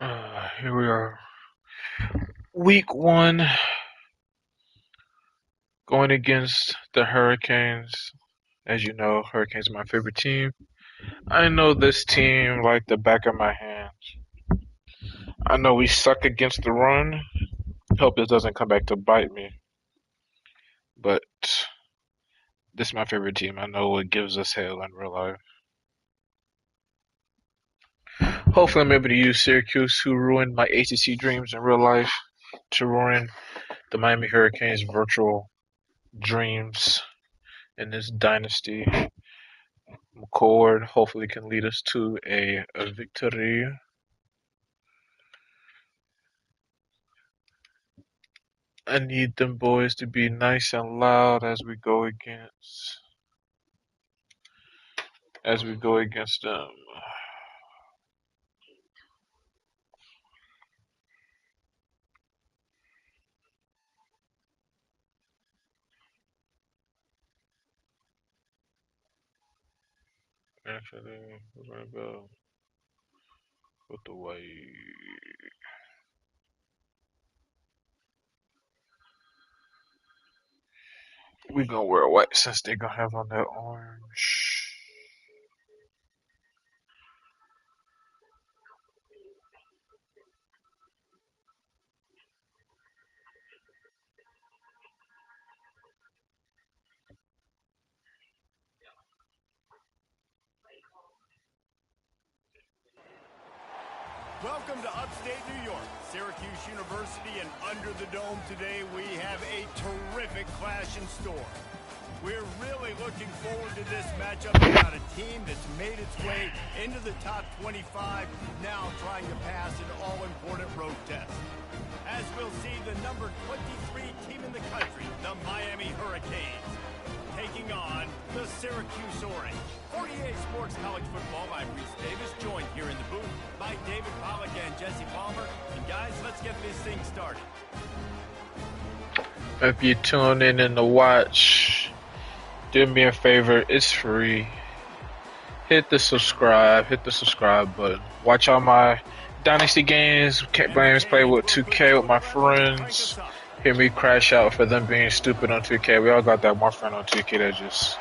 Here we are. Week 1, going against the Hurricanes. As you know, Hurricanes are my favorite team. I know this team like the back of my hand. I know we suck against the run. Hope this doesn't come back to bite me. But this is my favorite team. I know it gives us hell in real life. Hopefully, I'm able to use Syracuse, who ruined my ACC dreams in real life, to ruin the Miami Hurricanes' virtual dreams in this dynasty. McCord hopefully can lead us to a victory. I need them boys to be nice and loud as we go against them. Actually, we're gonna go with the white. We gonna wear white since they gonna have on that orange. Welcome to upstate New York, Syracuse University, and under the dome today we have a terrific clash in store. We're really looking forward to this matchup about a team that's made its way into the top 25, now trying to pass an all-important road test. As we'll see, the number 23 team in the country, the Miami Hurricanes, taking on the Syracuse Orange. 48 Sports College Football, I'm Reese Davis, joined here in the booth by David Pollack and Jesse Palmer. And guys, let's get this thing started. If you tune in to watch, do me a favor, it's free. Hit the subscribe button. Watch all my Dynasty games, play with 2K with my friends. Hear me crash out for them being stupid on 2K. We all got that one friend on 2K that just,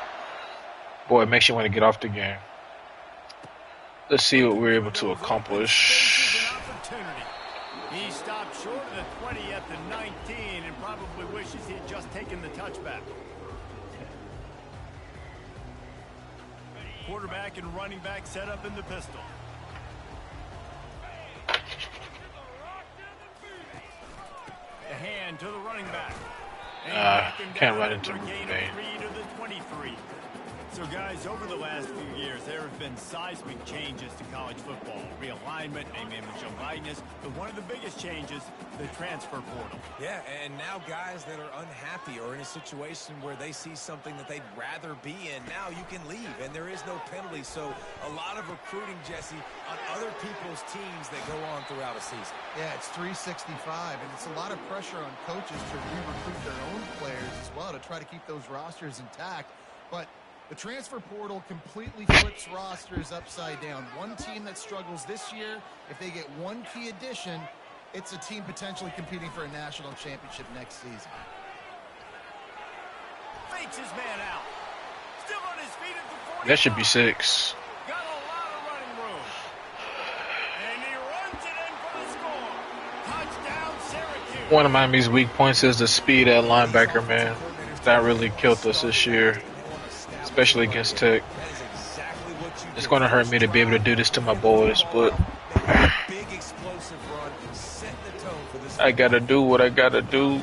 boy, it makes you want to get off the game. Let's see what we're able to accomplish. He stopped short of the 20 at the 19 and probably wishes he had just taken the touchback. Quarterback and running back set up in the pistol. The hand to the running back. Can't run into Ruben. So guys, over the last few years, there have been seismic changes to college football. Realignment, name, image, and likeness. But one of the biggest changes, the transfer portal. Yeah, and now guys that are unhappy or in a situation where they see something that they'd rather be in, now you can leave, and there is no penalty. So a lot of recruiting, Jesse, on other people's teams that go on throughout a season. Yeah, it's 365, and it's a lot of pressure on coaches to re-recruit their own players as well to try to keep those rosters intact. But the transfer portal completely flips rosters upside down. One team that struggles this year, if they get one key addition, it's a team potentially competing for a national championship next season. Fakes his man out. Still on his feet at the 45. That should be 6. Got a lot of running room. And he runs it in for the score. Touchdown, Syracuse. One of Miami's weak points is the speed at linebacker, man. That really killed us this year, especially against Tech. It's going to hurt me to be able to do this to my boys, but I got to do what I got to do.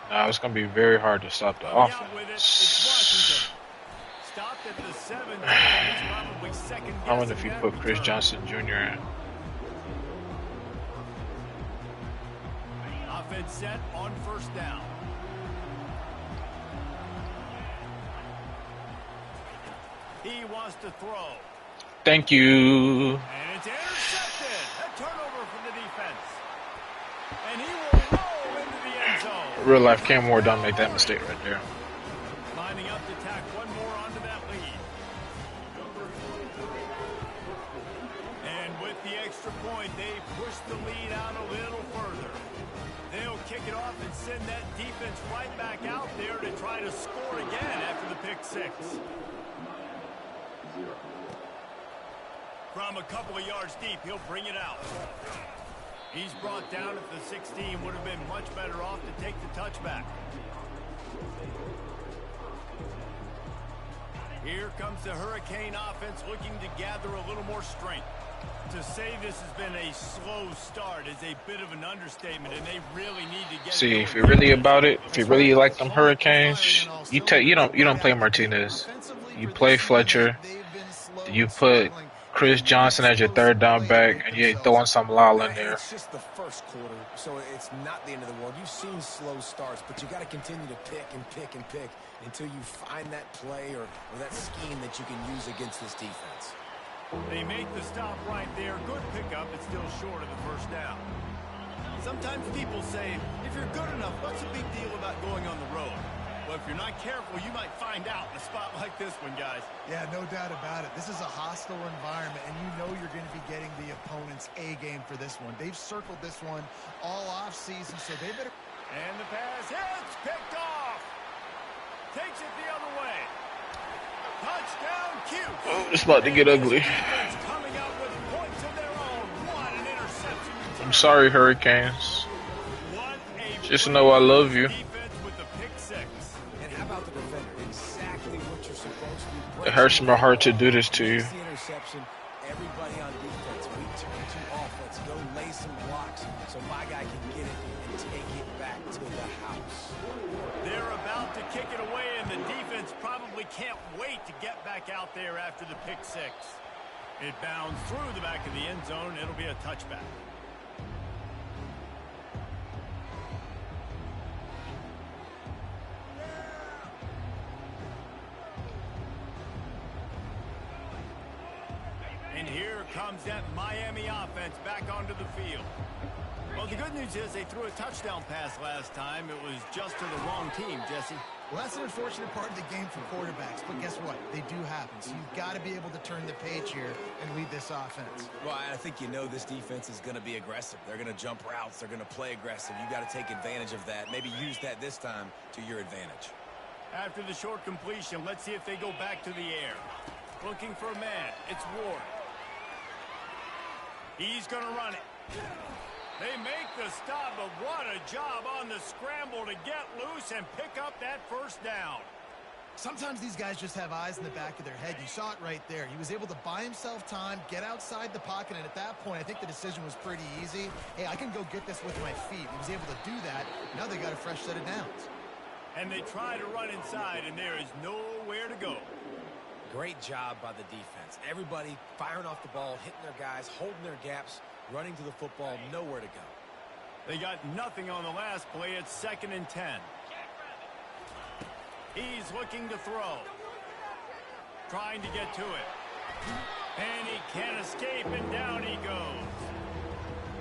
Now it's going to be very hard to stop the offense. I wonder if you put Chris Johnson Jr. in. Offense set on first down. He wants to throw. Thank you. And it's intercepted. A turnover from the defense. And he will roll into the end zone. Real life Cam Moore don't make that mistake right there. Lining up to tackle the lead out a little further. They'll kick it off and send that defense right back out there to try to score again after the pick six. From a couple of yards deep, he'll bring it out. He's brought down at the 16. Would have been much better off to take the touchback. Here comes the Hurricane offense looking to gather a little more strength. To say this has been a slow start is a bit of an understatement, and they really need to get. See, if you're really about it, if you really like them Hurricanes, you don't play Martinez. You play Fletcher. You put Chris Johnson as your third down back, and you throw in some Lyle in there. It's just the first quarter, so it's not the end of the world. You've seen slow starts, but you got to continue to pick and pick and pick until you find that play or that scheme that you can use against this defense. They make the stop right there. Good pickup. It's still short of the first down. Sometimes people say, if you're good enough, what's the big deal about going on the road? Well, if you're not careful, you might find out in a spot like this one, guys. Yeah, no doubt about it. This is a hostile environment, and you know you're going to be getting the opponent's A game for this one. They've circled this one all off season, so they better. And the pass hits, picked off. Takes it the other way. Touchdown, Cuse. Oh, it's about to get ugly. Coming out with points of their own. What an interception. I'm sorry, Hurricanes. Just know I love you. And how about the defender? Exactly what you're supposed to do. It hurts my heart to do this to you. The interception. Everybody on defense. We turn to offense. Go lay some blocks so my guy can get it and take it back to the house. They're about to kick it away, and the defense probably can't wait to get back out there after the pick six. It bounds through the back of the end zone. It'll be a touchback. And here comes that Miami offense back onto the field. Well, the good news is they threw a touchdown pass last time. It was just to the wrong team, Jesse. Well, that's an unfortunate part of the game for quarterbacks, but guess what? They do happen. So you've got to be able to turn the page here and lead this offense. Well, I think you know this defense is going to be aggressive. They're going to jump routes. They're going to play aggressive. You've got to take advantage of that. Maybe use that this time to your advantage. After the short completion, let's see if they go back to the air. Looking for a man. It's Ward. He's going to run it. They make the stop, but what a job on the scramble to get loose and pick up that first down. Sometimes these guys just have eyes in the back of their head. You saw it right there. He was able to buy himself time, get outside the pocket, and at that point, I think the decision was pretty easy. Hey, I can go get this with my feet. He was able to do that. Now they got a fresh set of downs. And they try to run inside, and there is nowhere to go. Great job by the defense. Everybody firing off the ball, hitting their guys, holding their gaps, running to the football, nowhere to go. They got nothing on the last play. It's 2nd and 10. He's looking to throw. Trying to get to it. And he can't escape, and down he goes.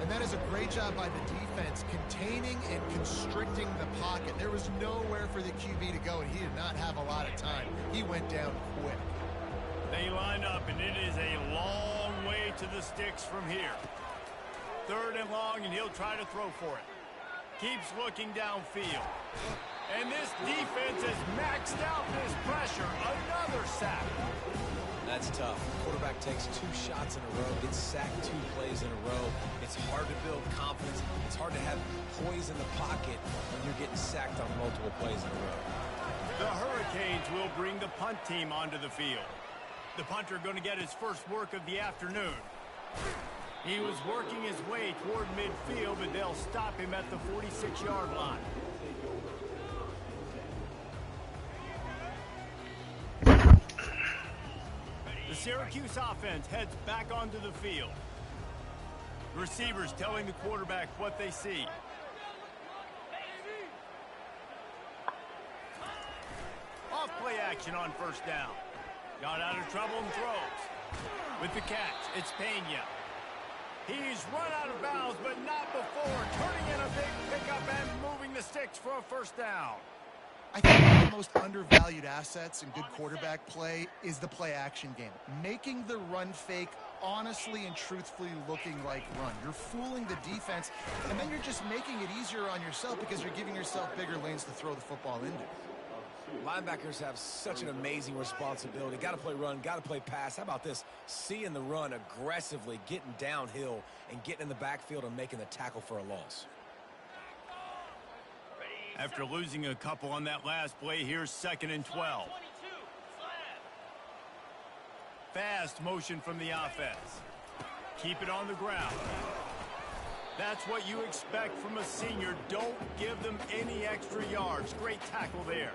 And that is a great job by the defense, containing and constricting the pocket. There was nowhere for the QB to go, and he did not have a lot of time. He went down quick. They line up, and it is a long way to the sticks from here. 3rd and long, and he'll try to throw for it. Keeps looking downfield. And this defense has maxed out this pressure. Another sack. That's tough. The quarterback takes 2 shots in a row, gets sacked 2 plays in a row. It's hard to build confidence. It's hard to have poise in the pocket when you're getting sacked on multiple plays in a row. The Hurricanes will bring the punt team onto the field. The punter going to get his first work of the afternoon. He was working his way toward midfield, but they'll stop him at the 46-yard line. The Syracuse offense heads back onto the field. Receivers telling the quarterback what they see. Off play action on first down. Got out of trouble and throws. With the catch, it's Pena. He's run out of bounds, but not before. Turning in a big pickup and moving the sticks for a first down. I think one of the most undervalued assets in good quarterback play is the play-action game. Making the run fake honestly and truthfully looking like run. You're fooling the defense, and then you're just making it easier on yourself because you're giving yourself bigger lanes to throw the football into. Linebackers have such an amazing responsibility. Got to play run, got to play pass. How about this? Seeing the run aggressively, getting downhill, and getting in the backfield and making the tackle for a loss. After losing a couple on that last play, here's 2nd and 12. Fast motion from the offense. Keep it on the ground. That's what you expect from a senior. Don't give them any extra yards. Great tackle there.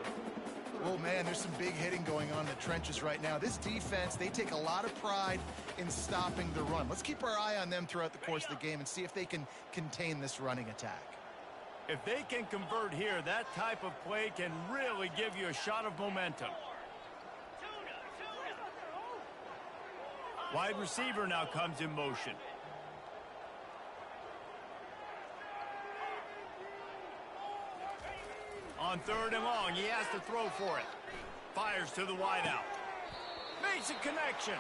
Oh, man, there's some big hitting going on in the trenches right now. This defense, they take a lot of pride in stopping the run. Let's keep our eye on them throughout the course of the game and see if they can contain this running attack. If they can convert here, that type of play can really give you a shot of momentum. Wide receiver now comes in motion. On 3rd and long, he has to throw for it. Fires to the wideout. Makes a connection.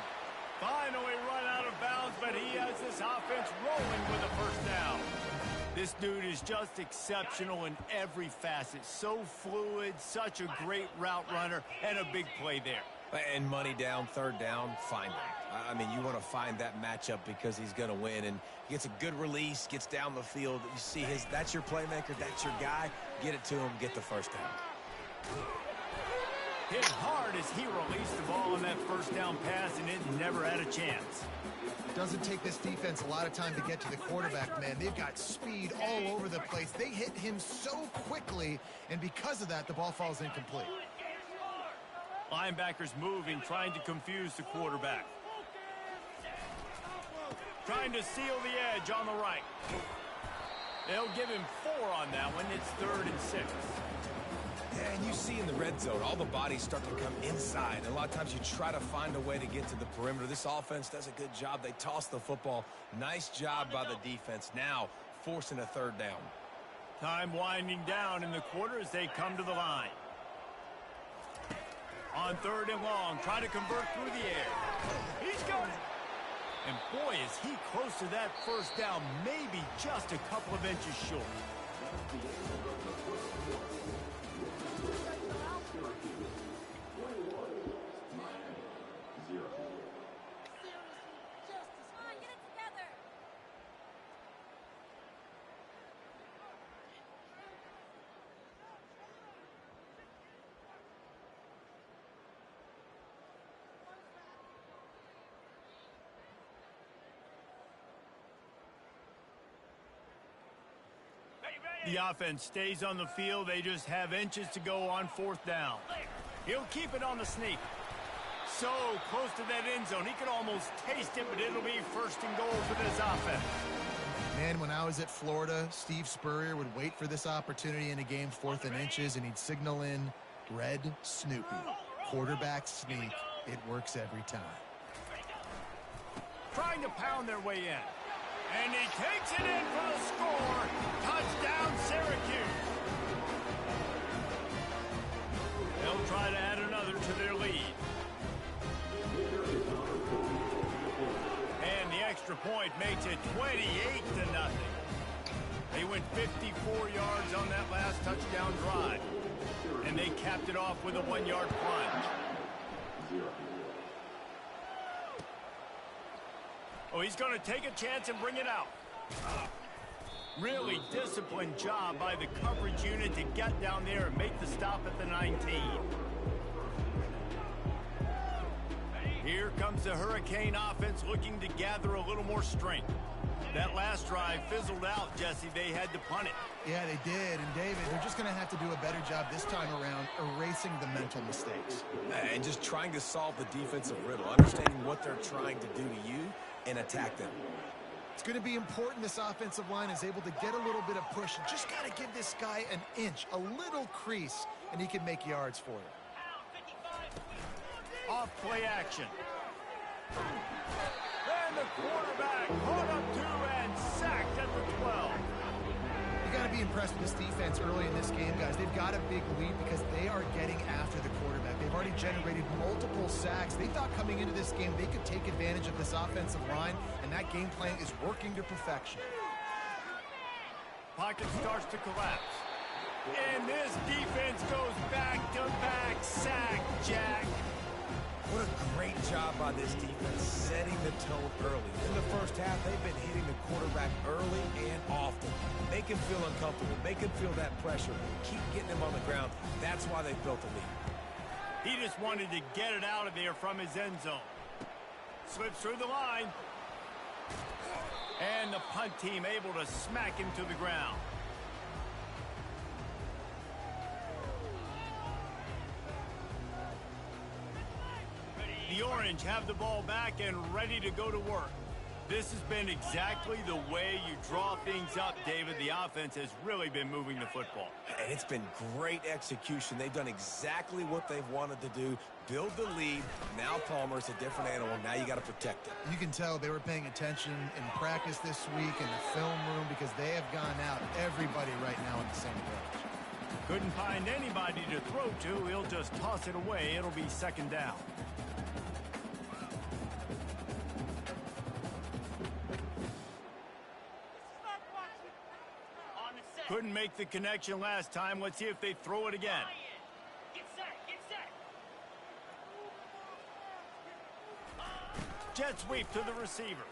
Finally run out of bounds, but he has this offense rolling with a 1st down. This dude is just exceptional in every facet. So fluid, such a great route runner, and a big play there. And money down, 3rd down, find him. I mean, you want to find that matchup because he's going to win. And he gets a good release, gets down the field. You see that's your playmaker, that's your guy. Get it to him, get the 1st down. Hit hard as he released the ball on that 1st down pass, and it never had a chance. It doesn't take this defense a lot of time to get to the quarterback, man. They've got speed all over the place. They hit him so quickly, and because of that, the ball falls incomplete. Linebackers moving, trying to confuse the quarterback. Trying to seal the edge on the right. They'll give him 4 on that one. It's 3rd and 6. Yeah, and you see in the red zone, all the bodies start to come inside. And a lot of times you try to find a way to get to the perimeter. This offense does a good job. They toss the football. Nice job by the defense. Now forcing a 3rd down. Time winding down in the quarter as they come to the line. On 3rd and long, trying to convert through the air. He's got it. And boy, is he close to that 1st down, maybe just a couple of inches short. The offense stays on the field. They just have inches to go on 4th down. He'll keep it on the sneak. So close to that end zone. He could almost taste it, but it'll be 1st and goal for this offense. Man, when I was at Florida, Steve Spurrier would wait for this opportunity in a game 4th and inches, and he'd signal in Red Snoopy. Quarterback sneak. It works every time. Trying to pound their way in. And he takes it in for the score. Touchdown, Syracuse. They'll try to add another to their lead. And the extra point makes it 28-0. They went 54 yards on that last touchdown drive. And they capped it off with a 1-yard plunge. Oh, he's going to take a chance and bring it out. Really disciplined job by the coverage unit to get down there and make the stop at the 19. Here comes the Hurricane offense looking to gather a little more strength. That last drive fizzled out, Jesse. They had to punt it. Yeah, they did. And, David, they're just going to have to do a better job this time around erasing the mental mistakes. And just trying to solve the defensive riddle, understanding what they're trying to do to you and attack them. It's going to be important this offensive line is able to get a little bit of push. Just got to give this guy an inch, a little crease, and he can make yards for you. Off play action. And the quarterback caught up to and sacked at the 12. You got to be impressed with this defense early in this game, guys. They've got a big lead because they are getting after the quarterback. They've already generated multiple sacks. They thought coming into this game they could take advantage of this offensive line, and that game plan is working to perfection. Pocket starts to collapse. And this defense goes back-to-back sack, Jack. What a great job by this defense setting the tone early. In the first half, they've been hitting the quarterback early and often. Make him feel uncomfortable. Make him feel that pressure. Keep getting him on the ground. That's why they built the lead. He just wanted to get it out of there from his end zone. Slips through the line. And the punt team able to smack him to the ground. The Orange have the ball back and ready to go to work. This has been exactly the way you draw things up, David. The offense has really been moving the football. And it's been great execution. They've done exactly what they've wanted to do. Build the lead. Now Palmer's a different animal. Now you got to protect him. You can tell they were paying attention in practice this week in the film room because they have gone out everybody right now in the same approach. Couldn't find anybody to throw to. He'll just toss it away. It'll be second down. Couldn't make the connection last time. Let's see if they throw it again. Get set, get set. Jet sweep to the receiver.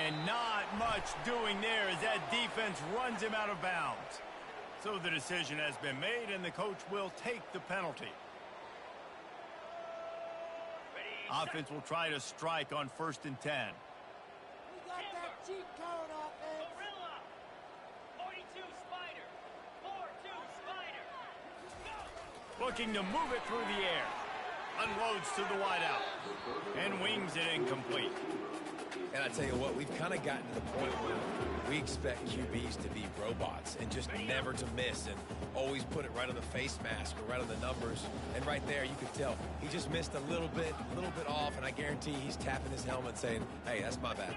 And not much doing there as that defense runs him out of bounds. So the decision has been made, and the coach will take the penalty. Offense will try to strike on 1st and 10. We got that cheat code offense. Gorilla. 42 Spider. 4-2 Spider. Go. Looking to move it through the air. Unloads to the wideout. And wings it incomplete. And I tell you what, we've kind of gotten to the point where we expect QBs to be robots and just never to miss and always put it right on the face mask or right on the numbers. And right there, you could tell he just missed a little bit off, and I guarantee he's tapping his helmet saying, hey, that's my bad.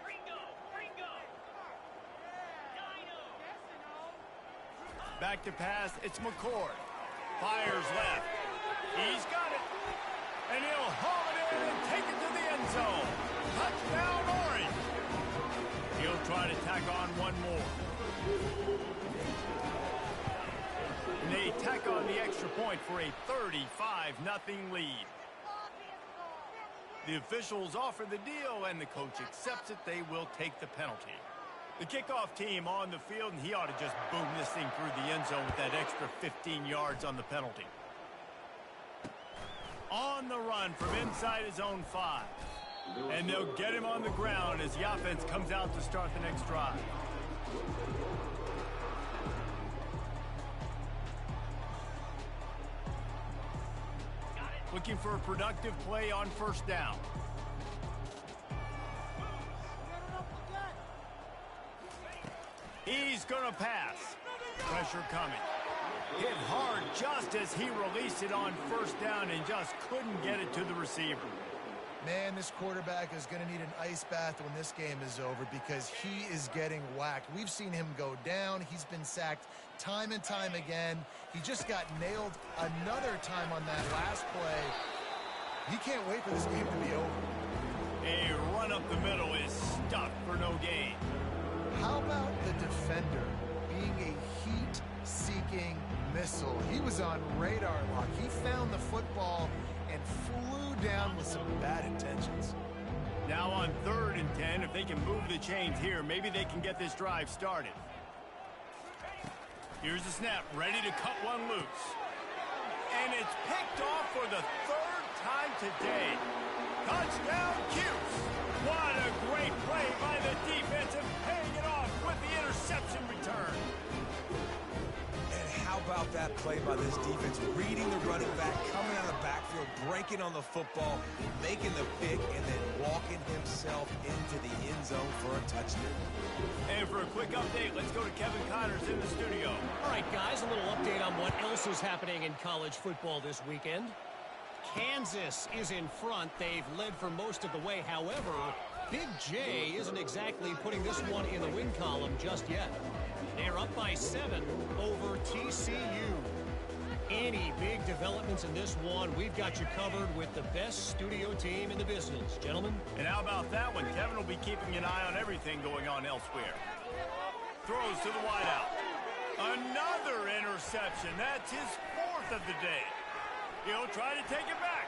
Ringo. Dino. Back to pass, it's McCord. Fires left. He's got it. And he'll haul it in and take it to the end zone. Touchdown, Orange. He'll try to tack on one more. And they tack on the extra point for a 35-0 lead. The officials offer the deal, and the coach accepts it. They will take the penalty. The kickoff team on the field, and he ought to just boom this thing through the end zone with that extra 15 yards on the penalty. On the run from inside his own 5. And they'll get him on the ground as the offense comes out to start the next drive. Looking for a productive play on 1st down. He's going to pass. Pressure coming. Hit hard just as he released it on 1st down and just couldn't get it to the receiver. Man, this quarterback is going to need an ice bath when this game is over because he is getting whacked. We've seen him go down. He's been sacked time and time again. He just got nailed another time on that last play. He can't wait for this game to be over. A run up the middle is stuck for no gain. How about the defender being a heat-seeking missile? He was on radar lock. He found the football and flew down with some bad intentions. Now on 3rd and 10, if they can move the chains here, maybe they can get this drive started. Here's the snap, ready to cut one loose. And it's picked off for the 3rd time today. Touchdown, Cuse. What a great play by the defense and paying it off with the interception return. And how about that play by this defense? Reading the running back, coming out of the backfield, breaking on the football, making the pick, and then walking himself into the end zone for a touchdown. And for a quick update, let's go to Kevin Connors in the studio. All right, guys, a little update on what else is happening in college football this weekend. Kansas is in front. They've led for most of the way. However, Big J isn't exactly putting this one in the win column just yet. They're up by 7 over TCU. Any big developments in this one, we've got you covered with the best studio team in the business. Gentlemen? And how about that one? Kevin will be keeping an eye on everything going on elsewhere. Throws to the wideout. Another interception. That's his 4th of the day. He'll try to take it back.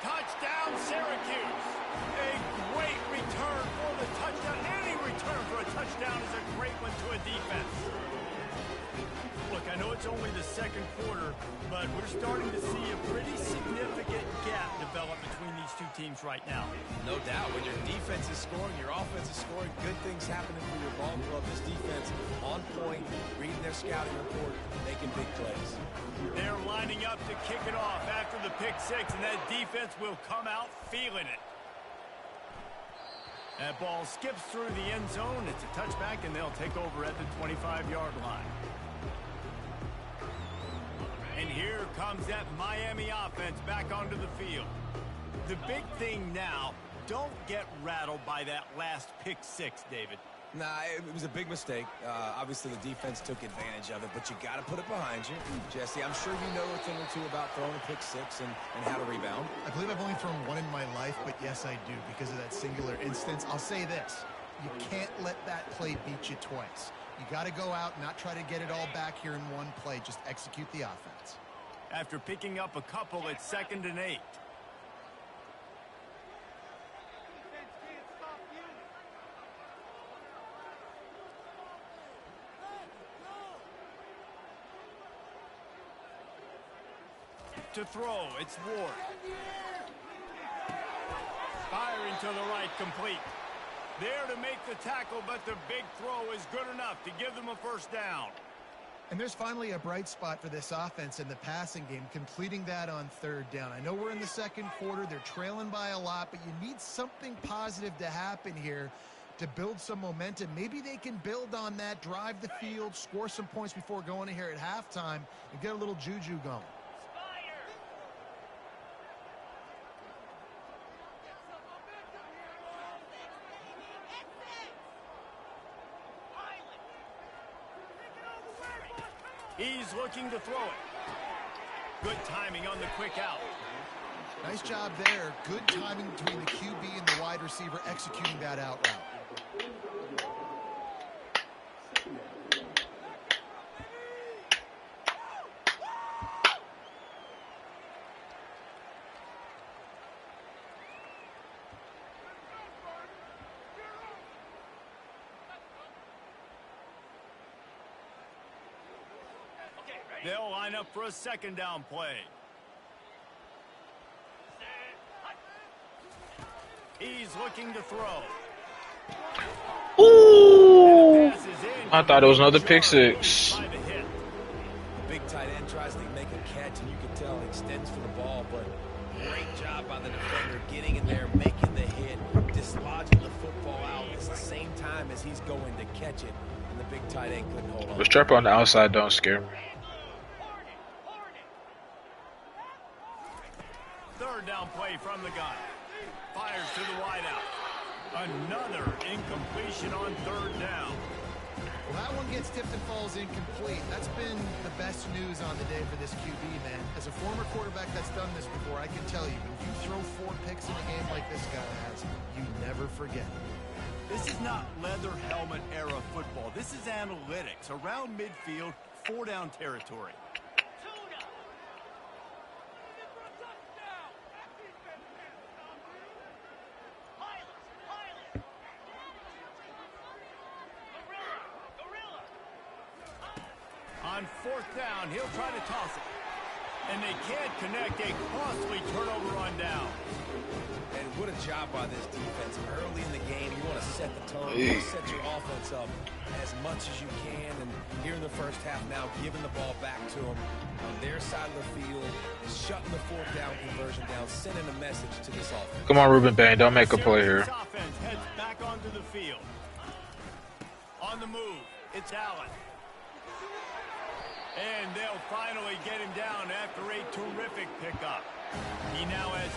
Touchdown, Syracuse. A great return for the touchdown. Any return for a touchdown is a great one to a defense. Look, I know it's only the second quarter, but we're starting to see a pretty significant gap develop between these two teams right now. No doubt. When your defense is scoring, your offense is scoring, good things happening for your ball club. This defense on point, reading their scouting report, making big plays. They're lining up to kick it off after the pick 6, and that defense will come out feeling it. That ball skips through the end zone. It's a touchback, and they'll take over at the 25-yard line. And here comes that Miami offense back onto the field. The big thing now, don't get rattled by that last pick 6, David. Nah, it was a big mistake. Obviously, the defense took advantage of it, but you got to put it behind you. Jesse, I'm sure you know a thing or two about throwing a pick 6 and how to rebound. I believe I've only thrown one in my life, but yes, I do because of that singular instance. I'll say this. You can't let that play beat you twice. You got to go out and not try to get it all back here in one play. Just execute the offense. After picking up a couple, it's 2nd and 8. To throw, it's Ward. Firing to the right, complete. There to make the tackle, but the big throw is good enough to give them a first down. And there's finally a bright spot for this offense in the passing game, completing that on 3rd down. I know we're in the second quarter. They're trailing by a lot, but you need something positive to happen here to build some momentum. Maybe they can build on that, drive the field, score some points before going in here at halftime, and get a little juju going. He's looking to throw it. Good timing on the quick out. Nice job there. Good timing between the QB and the wide receiver executing that out route. They'll line up for a 2nd down play. He's looking to throw. Ooh! I thought it was another pick 6. By the hit. Big tight end tries to make a catch, and you can tell he extends for the ball, but great job by the defender getting in there, making the hit, dislodging the football out at the same time as he's going to catch it, and the big tight end couldn't hold on. The strap on the outside don't scare me. 3rd down play from the gun. Fires to the wideout. Another incompletion on 3rd down. Well, that one gets tipped and falls incomplete. That's been the best news on the day for this QB, man. As a former quarterback that's done this before, I can tell you, when you throw 4 picks in a game like this guy has, you never forget. This is not leather helmet era football. This is analytics. Around midfield, 4-down territory. On 4th down, he'll try to toss it. And they can't connect. A costly turnover on down. And what a job by this defense. Early in the game, you want to set the tone, you want to set your offense up as much as you can. And here in the first half now, giving the ball back to them on their side of the field, shutting the 4th down conversion down, sending a message to this offense. Come on, Ruben Bain, don't make a play here. Offense heads back onto the field. On the move, it's Allen. And they'll finally get him down after a terrific pickup. He now has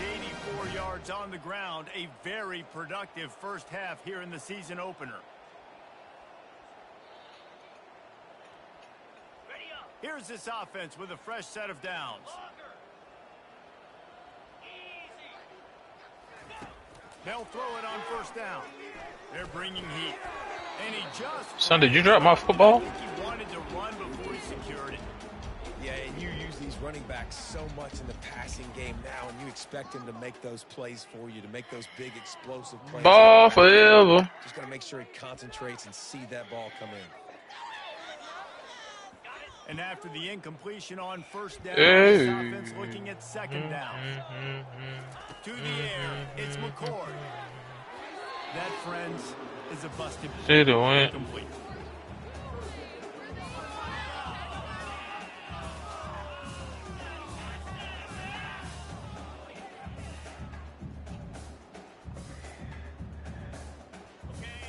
84 yards on the ground, a very productive first half here in the season opener. Here's this offense with a fresh set of downs. They'll throw it on first down. They're bringing heat. And he just... Son, did you drop my football? I think he wanted to run before he secured it. Yeah, and you use these running backs so much in the passing game now, and you expect him to make those plays for you, to make those big explosive plays. Ball forever. Just got to make sure he concentrates and see that ball come in. And after the incompletion on first down, this offense looking at second down. To the air, it's McCord. That, friends, is a busted play. Complete.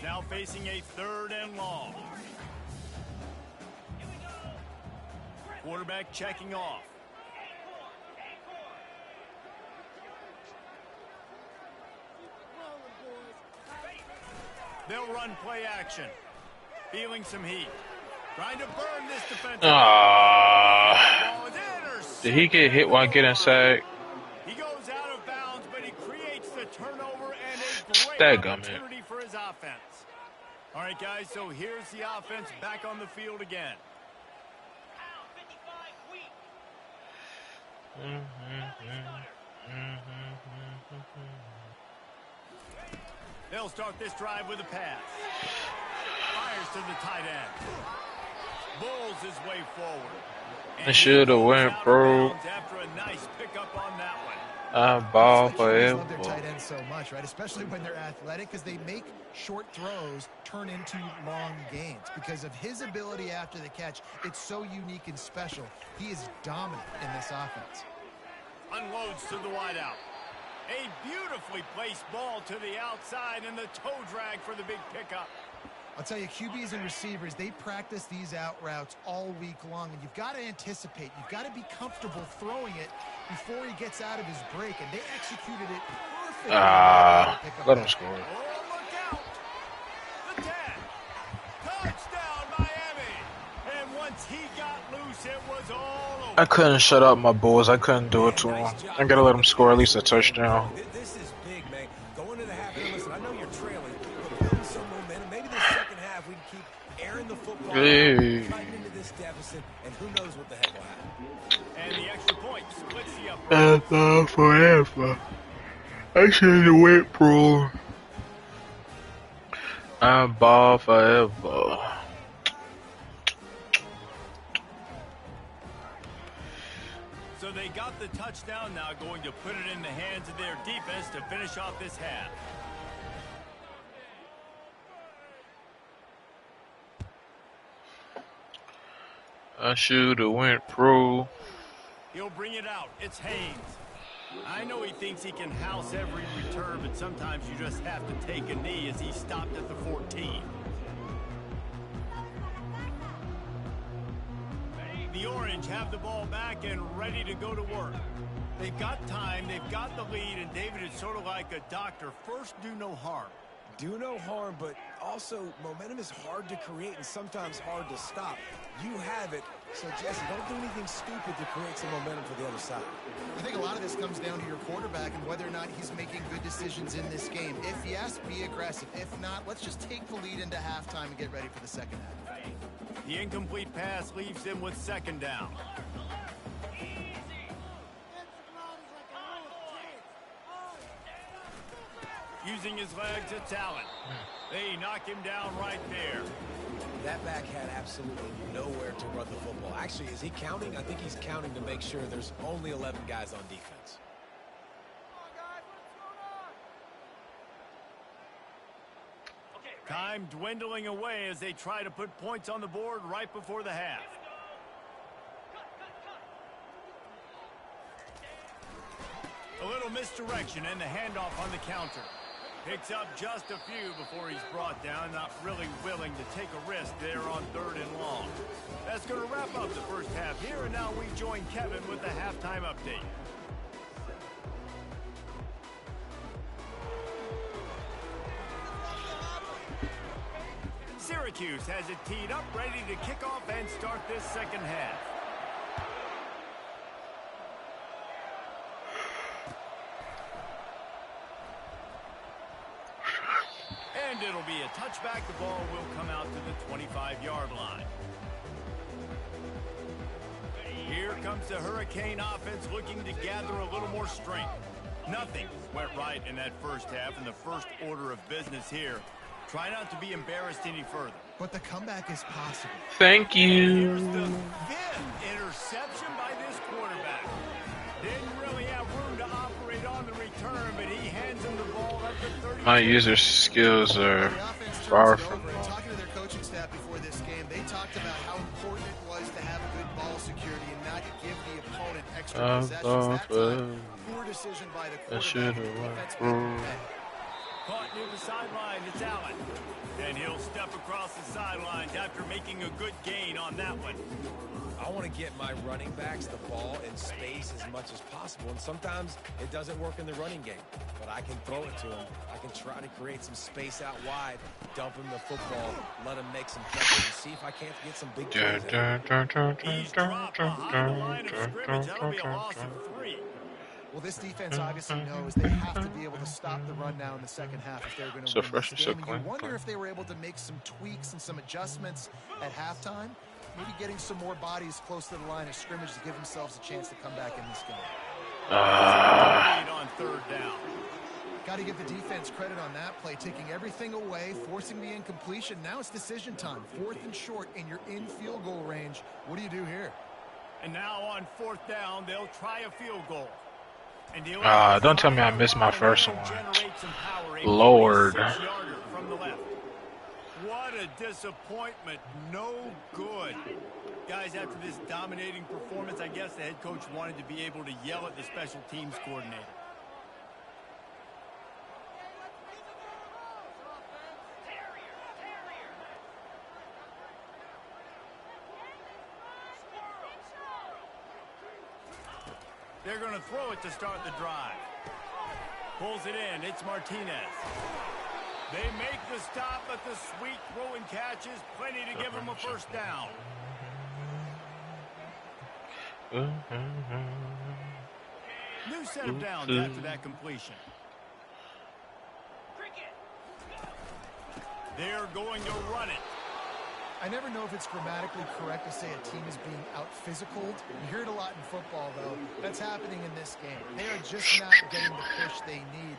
Now facing a 3rd and long. Quarterback checking off. They'll run play action. Feeling some heat. Trying to burn this defense. Did he get hit while getting sacked? He goes out of bounds, but he creates the turnover and a great opportunity for his offense. All right, guys, so here's the offense back on the field again. They'll start this drive with a pass. Fires to the tight end. Bulls his way forward. I should have went pro. After a nice pickup on that one. Ball I forever. love their tight ends so much, right? Especially when they're athletic, because they make short throws turn into long gains. Because of his ability after the catch, it's so unique and special. He is dominant in this offense. Unloads to the wideout. A beautifully placed ball to the outside and the toe drag for the big pickup. I'll tell you, QBs and receivers, they practice these out routes all week long, and you've got to anticipate. You've got to be comfortable throwing it before he gets out of his break, and they executed it perfectly. Let him score. Oh, look out! The tag. Touchdown, Miami! And once he got loose, it was all over. I couldn't shut up my boys. I couldn't do it to him. I gotta let him score at least a touchdown. This is big, man. Going into the half, and listen, I know you're trailing, but building some momentum. Maybe the second half we can keep airing the football, Hey. fighting into this deficit, and who knows what the heck will happen. And the extra point splits the upright. Ball forever. I should have went pro. I'm ball forever. So they got the touchdown, now going to put it in the hands of their defense to finish off this half. I should have went pro. He'll bring it out. It's Haynes. I know he thinks he can house every return, but sometimes you just have to take a knee as he stopped at the 14. The Orange have the ball back and ready to go to work. They've got time, they've got the lead, and David is sort of like a doctor. First, do no harm. Do no harm, but also momentum is hard to create and sometimes hard to stop. You have it, so Jesse, don't do anything stupid to create some momentum for the other side. I think a lot of this comes down to your quarterback and whether or not he's making good decisions in this game. If yes, be aggressive. If not, let's just take the lead into halftime and get ready for the second half. The incomplete pass leaves him with second down. Using his legs, it's Allen. They knock him down right there. That back had absolutely nowhere to run the football. Actually, is he counting? I think he's counting to make sure there's only 11 guys on defense. Time dwindling away as they try to put points on the board right before the half. A little misdirection and the handoff on the counter. Picks up just a few before he's brought down, not really willing to take a risk there on 3rd and long. That's going to wrap up the first half here, and now we join Kevin with the halftime update. Syracuse has it teed up, ready to kick off and start this second half. And it'll be a touchback. The ball will come out to the 25-yard line. Here comes the Hurricane offense looking to gather a little more strength. Nothing went right in that first half, and the first order of business here. Try not to be embarrassed any further. But the comeback is possible. Thank you. Here's the 5th interception by this quarterback. Didn't really have room to operate on the return, but he hands him the ball at the 30. My user skills are The offense far turns it from. over. And talking to their coaching staff before this game, they talked about how important it was to have good ball security and not give the opponent extra possessions. That time, poor decision by the quarterback. Defense made them pay. Caught near the sideline, it's Allen. And he'll step across the sidelines after making a good gain on that one. I want to get my running backs the ball in space as much as possible, and sometimes it doesn't work in the running game, but I can throw it to them. I can try to create some space out wide, dump him the football, let him make some catches, and see if I can't get some big plays out. He's dropped behind the line of scrimmage. That'll be a loss of 3. Well, this defense obviously knows they have to be able to stop the run now in the second half if they're going to So win fresh this and so game. And you clean, wonder clean. if they were able to make some tweaks and some adjustments at halftime, maybe getting some more bodies close to the line of scrimmage to give themselves a chance to come back in this game. Lead on 3rd down. Got to give the defense credit on that play, taking everything away, forcing the incompletion. Now it's decision time. 4th and short, and you're in field goal range. What do you do here? And now on 4th down, they'll try a field goal. And Don't tell me I missed my first one. Lord. From the left. What a disappointment. No good. Guys, after this dominating performance, I guess the head coach wanted to be able to yell at the special teams coordinator. They're going to throw it to start the drive. Pulls it in. It's Martinez. They make the stop, but the sweet throw and catch is plenty to give them a first down. New set of downs after that completion. They're going to run it. I never know if it's grammatically correct to say a team is being out-physicaled. You hear it a lot in football, though. That's happening in this game. They are just not getting the push they need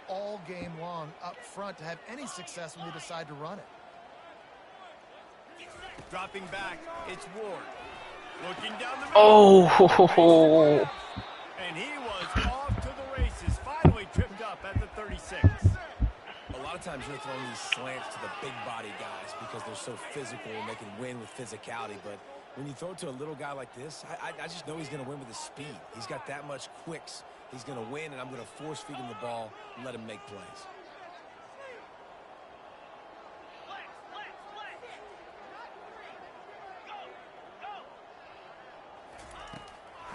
all game long up front to have any success when they decide to run it. Dropping back, it's Ward. Looking down the middle. Oh. And he was off to the races. Finally tripped up at the 36. A lot of times you're throwing these slants to the big body guys because they're so physical and they can win with physicality. But when you throw it to a little guy like this, I just know he's going to win with his speed. He's got that much quicks. He's going to win, and I'm going to force feed him the ball and let him make plays.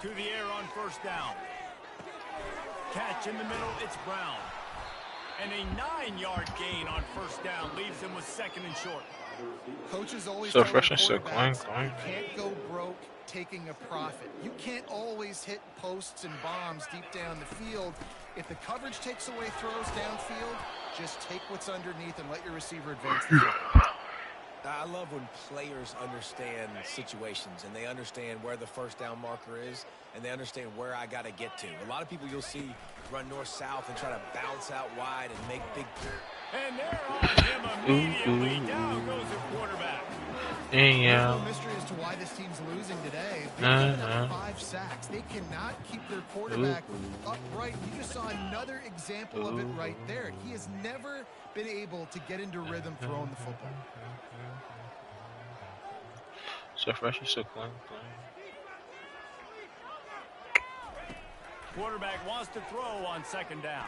To the air on first down. Catch in the middle, it's Brown. And a 9-yard gain on first down leaves him with 2nd and short. Coaches always So tell fresh their and so quarterbacks, clean. you can't go broke taking a profit. You can't always hit posts and bombs deep down the field. If the coverage takes away throws downfield, just take what's underneath and let your receiver advance the field. I love when players understand situations and they understand where the first down marker is and they understand where I got to get to. A lot of people you'll see run north-south and try to bounce out wide and make big. And they're on him immediately. Down goes the quarterback. There's Yeah. no mystery as to why this team's losing today. They're giving up 5 sacks. They cannot keep their quarterback upright. You just saw another example of it right there. He has never been able to get into rhythm throwing the football. So fresh and so clean. Quarterback wants to throw on 2nd down.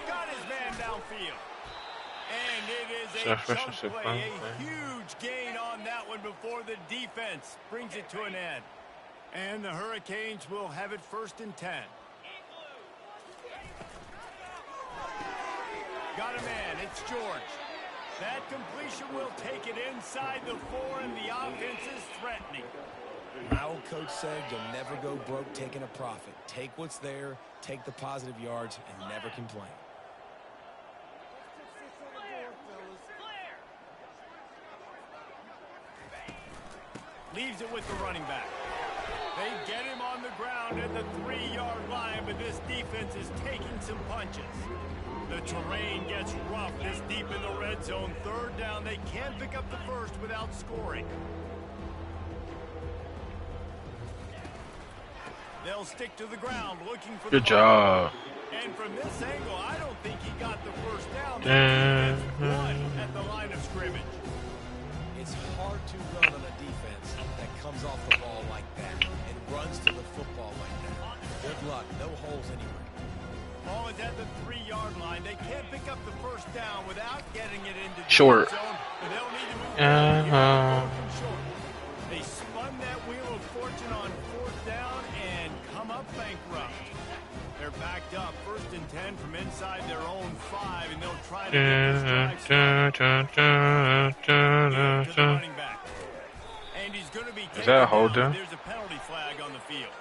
Got his man downfield. And it is a Self-efficient chunk play, play. a huge gain on that one before the defense brings it to an end. And the Hurricanes will have it 1st and 10. Got a man, it's George. That completion will take it inside the 4, and the offense is threatening. My old coach said you'll never go broke taking a profit. Take what's there, take the positive yards, and never complain. Leaves it with the running back. They get him on the ground at the 3-yard line, but this defense is taking some punches. The terrain gets rough this deep in the red zone. 3rd down, they can't pick up the first without scoring. They'll stick to the ground looking for the Good job. And from this angle, I don't think he got the first down. The defense won at the line of scrimmage. It's hard to run on a defense that comes off the ball like that and runs to the football like that. Good luck. No holes anywhere. Ball is at the 3-yard line. They can't pick up the first down without getting it into the Short. end zone. But they'll need to move from short. They spun that wheel of fortune on 4th down and come up bankrupt. They're backed up 1st and 10 from inside their own 5, and they'll try to get this drive started. To the running back. And he's going to be taken Is that a down. holder? There's a penalty flag on the field.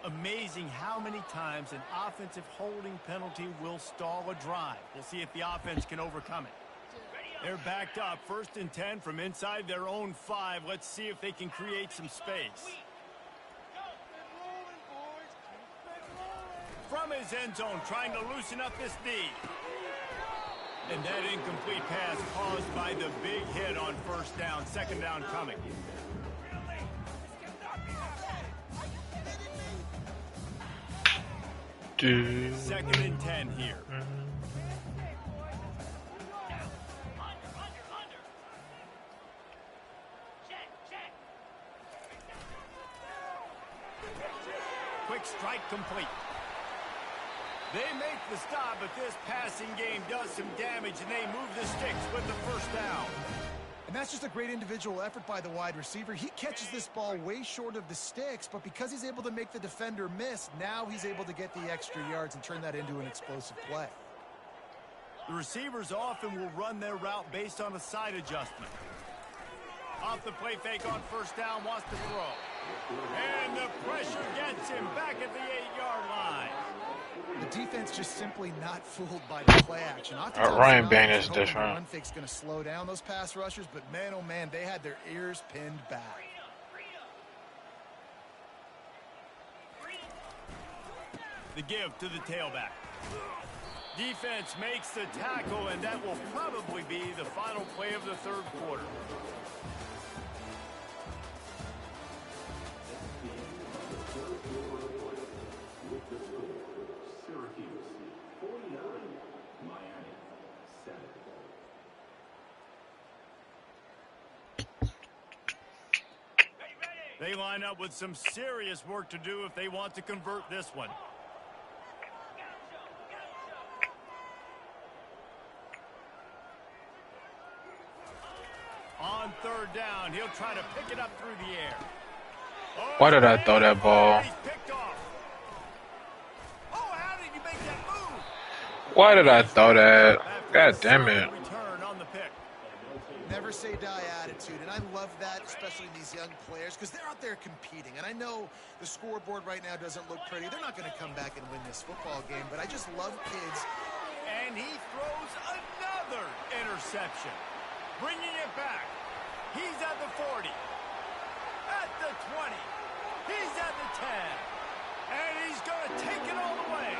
Amazing how many times an offensive holding penalty will stall a drive. We'll see if the offense can overcome it. They're backed up 1st and 10 from inside their own 5. Let's see if they can create some space. From his end zone, trying to loosen up this D. And that incomplete pass caused by the big hit on 1st down. 2nd down coming. 2nd and 10 here. Quick strike complete. They make the stop, but this passing game does some damage, and they move the sticks with the 1st down. And that's just a great individual effort by the wide receiver. He catches this ball way short of the sticks, but because he's able to make the defender miss, now he's able to get the extra yards and turn that into an explosive play. The receivers often will run their route based on a side adjustment. Off the play fake on 1st down, wants to throw. And the pressure gets him back at the 8-yard line. The defense just simply not fooled by the play action. Ryan Bain is different. Run fake's going to slow down those pass rushers, but man, oh man, they had their ears pinned back. The give to the tailback. Defense makes the tackle, and that will probably be the final play of the 3rd quarter. They line up with some serious work to do if they want to convert this one. On 3rd down, he'll try to pick it up through the air. Oh, why did I throw that ball? he's picked off. Oh, how did he make that move? Why did I throw that? God damn it. Return on the pick. Never say die attitude, and I love that, especially in these young players, because they're out there competing. And I know the scoreboard right now doesn't look pretty. They're not going to come back and win this football game, but I just love kids. And he throws another interception, bringing it back. He's at the 40, at the 20, he's at the 10, and he's going to take it all the way.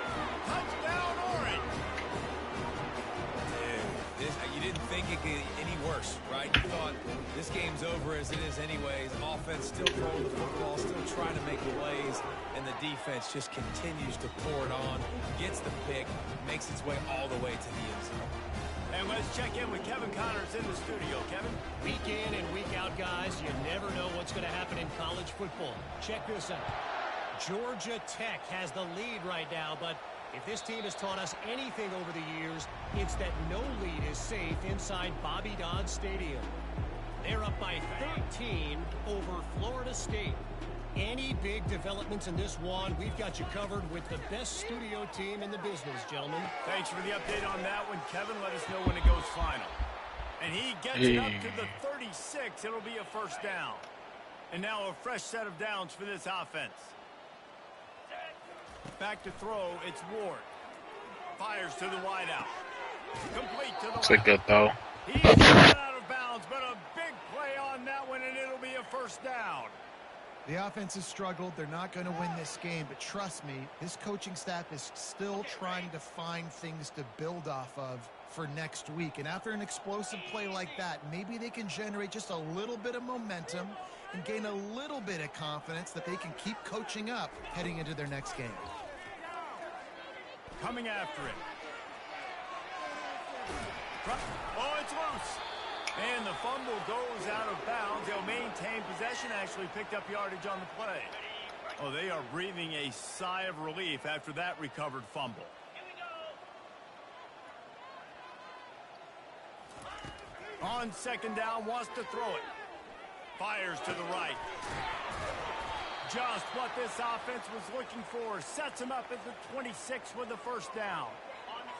Touchdown, Orange. You didn't think it could get any worse, right? You thought this game's over as it is anyways. Offense still throwing the football, still trying to make plays, and the defense just continues to pour it on, gets the pick, makes its way all the way to the end zone. And let's check in with Kevin Connors in the studio. Kevin? Week in and week out, guys, you never know what's going to happen in college football. Check this out. Georgia Tech has the lead right now, but if this team has taught us anything over the years, it's that no lead is safe inside Bobby Dodd Stadium. They're up by 13 over Florida State. Any big developments in this one, we've got you covered with the best studio team in the business, gentlemen. Thanks for the update on that one, Kevin. Let us know when it goes final. And he gets it up to the 36. It'll be a first down. And now a fresh set of downs for this offense. Back to throw, it's Ward. Fires to the wideout. Complete to the It's a good throw. He's run out of bounds, but a big play on that one, and it'll be a first down. The offense has struggled. They're not going to win this game, but trust me, this coaching staff is still trying to find things to build off of for next week. And after an explosive play like that, maybe they can generate just a little bit of momentum and gain a little bit of confidence that they can keep coaching up heading into their next game. Coming after it. Oh, it's loose. And the fumble goes out of bounds. They'll maintain possession, actually picked up yardage on the play. Oh, they are breathing a sigh of relief after that recovered fumble. On second down, wants to throw it. Fires to the right. Just what this offense was looking for. Sets him up at the 26 with the first down.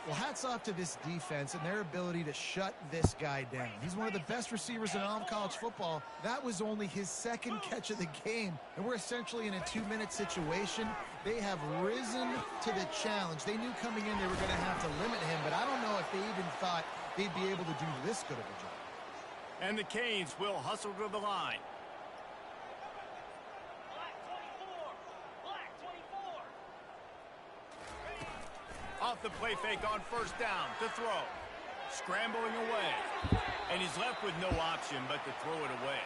Well, hats off to this defense and their ability to shut this guy down. He's one of the best receivers in all of college football. That was only his second catch of the game, and we're essentially in a 2-minute situation. They have risen to the challenge. They knew coming in they were going to have to limit him, but I don't know if they even thought they'd be able to do this good of a job. And the Canes will hustle to the line. Off the play fake on first down to throw. Scrambling away. And he's left with no option but to throw it away.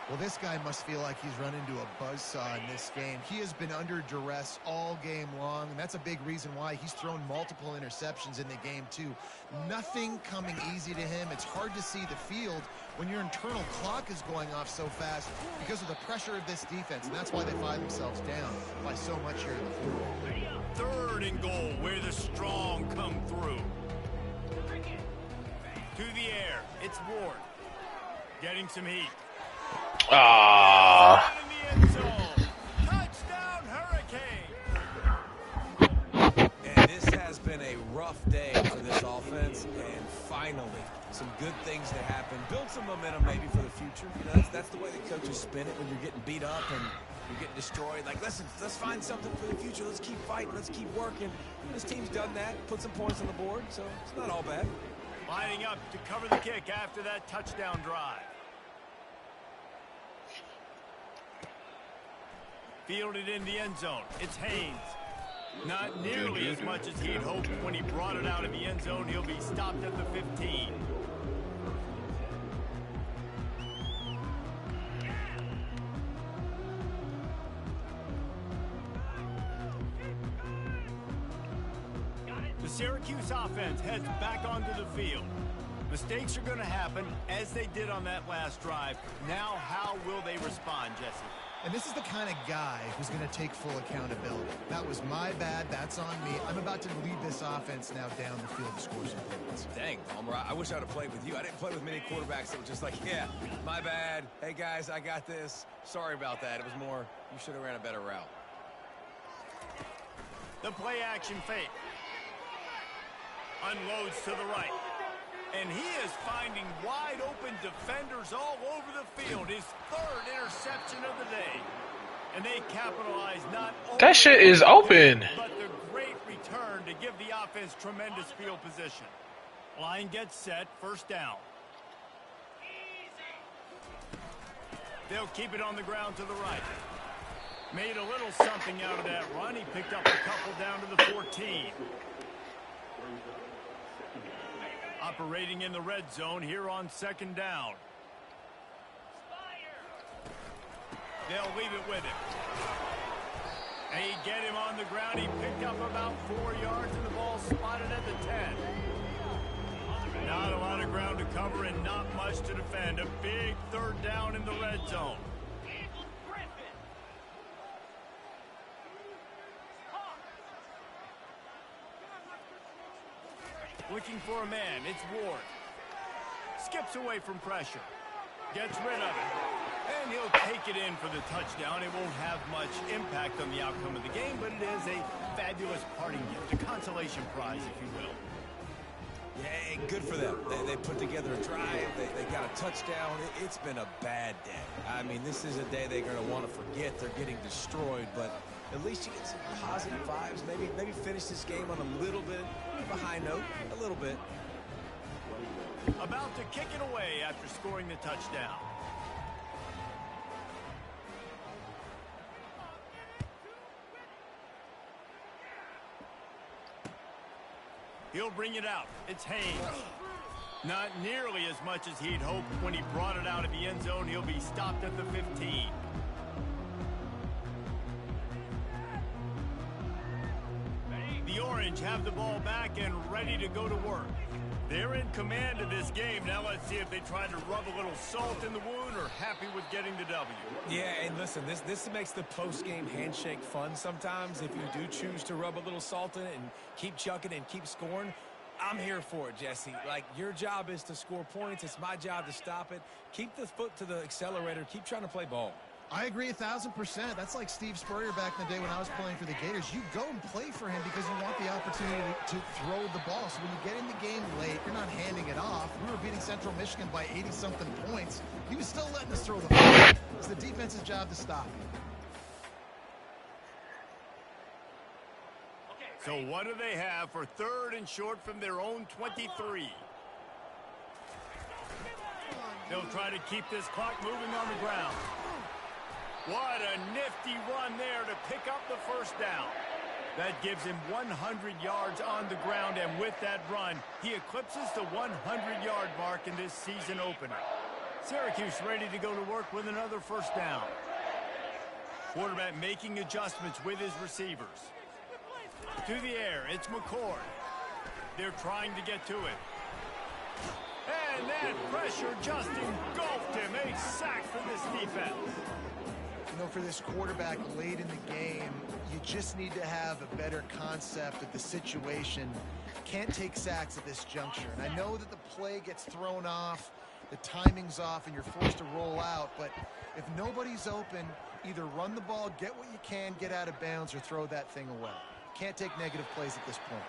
Well, this guy must feel like he's run into a buzzsaw in this game. He has been under duress all game long, and that's a big reason why he's thrown multiple interceptions in the game, too. Nothing coming easy to him. It's hard to see the field when your internal clock is going off so fast because of the pressure of this defense, and that's why they find themselves down by so much here in the fourth. 3rd and goal, where the strong come through. To the air, it's Ward. Getting some heat. Ah. In the end zone. Touchdown, Hurricane. And this has been a rough day for this offense, and finally some good things to happen. Build some momentum maybe for the future. You know, that's the way the coaches spin it when you're getting beat up and you're getting destroyed. Like, listen, let's find something for the future. Let's keep fighting. Let's keep working. This team's done that, put some points on the board, so it's not all bad. Lining up to cover the kick after that touchdown drive. Fielded in the end zone. It's Haynes. Not nearly as much as he'd hoped when he brought it out of the end zone. He'll be stopped at the 15. The Syracuse offense heads back onto the field. Mistakes are going to happen as they did on that last drive. Now, how will they respond, Jesse? And this is the kind of guy who's going to take full accountability. That was my bad. That's on me. I'm about to lead this offense now down the field to score some points. Dang, Palmer, I wish I would have played with you. I didn't play with many quarterbacks that were just like, yeah, my bad. Hey, guys, I got this. Sorry about that. It was more, you should have ran a better route. The play action fake. Unloads to the right. And he is finding wide open defenders all over the field. His 3rd interception of the day. And they capitalize not only That shit is open. but the great return to give the offense tremendous field position. Line gets set, first down. They'll keep it on the ground to the right. Made a little something out of that run. He picked up a couple down to the 14. Operating in the red zone here on second down. They'll leave it with him. They get him on the ground. He picked up about 4 yards, and the ball spotted at the 10. Not a lot of ground to cover and not much to defend. A big 3rd down in the red zone. Looking for a man. It's Ward. Skips away from pressure. Gets rid of it. And he'll take it in for the touchdown. It won't have much impact on the outcome of the game, but it is a fabulous parting gift, a consolation prize, if you will. Yeah, good for them. They put together a drive. They got a touchdown. It's been a bad day. I mean, this is a day they're going to want to forget. They're getting destroyed, but at least you get some positive vibes. Maybe finish this game on a little bit of a high note, a little bit. About to kick it away after scoring the touchdown. He'll bring it out. It's Haynes. Not nearly as much as he'd hoped when he brought it out of the end zone. He'll be stopped at the 15. The Orange have the ball back and ready to go to work. They're in command of this game. Now let's see if they try to rub a little salt in the wound or happy with getting the W. Yeah, and listen, this makes the post-game handshake fun sometimes. If you do choose to rub a little salt in it and keep chucking and keep scoring, I'm here for it, Jesse. Like, your job is to score points. It's my job to stop it. Keep the foot to the accelerator. Keep trying to play ball. I agree 1,000%. That's like Steve Spurrier back in the day when I was playing for the Gators. You go and play for him because you want the opportunity to throw the ball. So when you get in the game late, you're not handing it off. We were beating Central Michigan by 80-something points. He was still letting us throw the ball. It's the defense's job to stop him. So what do they have for 3rd and short from their own 23? They'll try to keep this clock moving on the ground. What a nifty run there to pick up the first down. That gives him 100 yards on the ground, and with that run, he eclipses the 100-yard mark in this season opener. Syracuse ready to go to work with another first down. Quarterback making adjustments with his receivers. To the air, it's McCord. They're trying to get to it. And that pressure just engulfed him. A sack for this defense. You know, for this quarterback late in the game, you just need to have a better concept of the situation. Can't take sacks at this juncture. And I know that the play gets thrown off, the timing's off, and you're forced to roll out. But if nobody's open, either run the ball, get what you can, get out of bounds, or throw that thing away. Can't take negative plays at this point.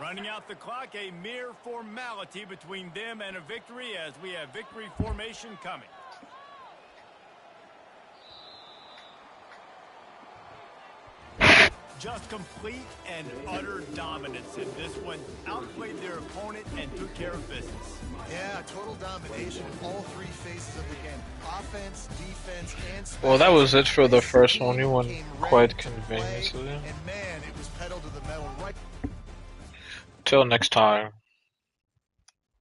Running out the clock, a mere formality between them and a victory as we have victory formation coming. Just complete and utter dominance in this one. Outplayed their opponent and took care of business. Yeah, total domination in all 3 phases of the game. Offense, defense, and special. Well, that was it for the first one. You won quite conveniently. And man, it was pedal to the metal right. Till next time.